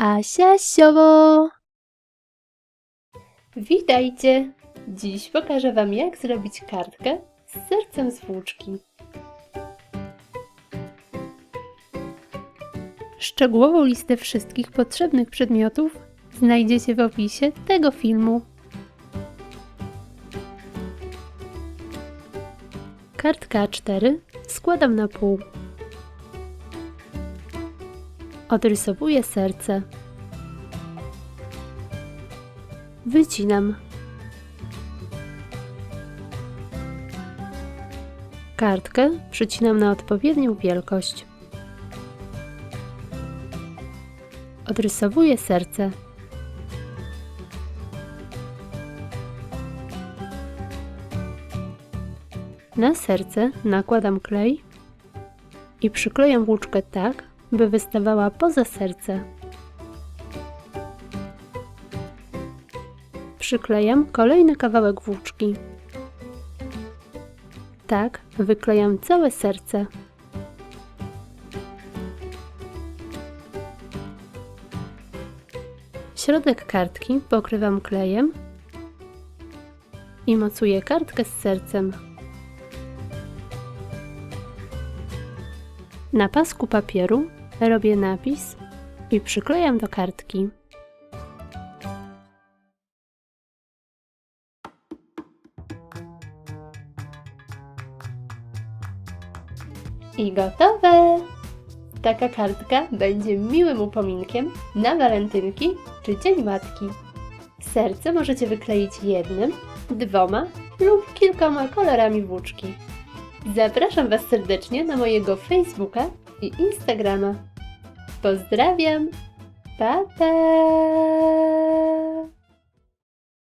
Asia Siowo! Witajcie! Dziś pokażę Wam, jak zrobić kartkę z sercem z włóczki. Szczegółową listę wszystkich potrzebnych przedmiotów znajdziecie w opisie tego filmu. Kartkę A4 składam na pół. Odrysowuję serce. Wycinam. Kartkę przycinam na odpowiednią wielkość. Odrysowuję serce. Na serce nakładam klej i przyklejam włóczkę tak, by wystawała poza serce. Przyklejam kolejny kawałek włóczki. Tak wyklejam całe serce. Środek kartki pokrywam klejem i mocuję kartkę z sercem. Na pasku papieru robię napis i przyklejam do kartki. I gotowe! Taka kartka będzie miłym upominkiem na walentynki czy Dzień Matki. Serce możecie wykleić jednym, dwoma lub kilkoma kolorami włóczki. Zapraszam Was serdecznie na mojego Facebooka i Instagrama. Pozdrawiam! Pa, pa!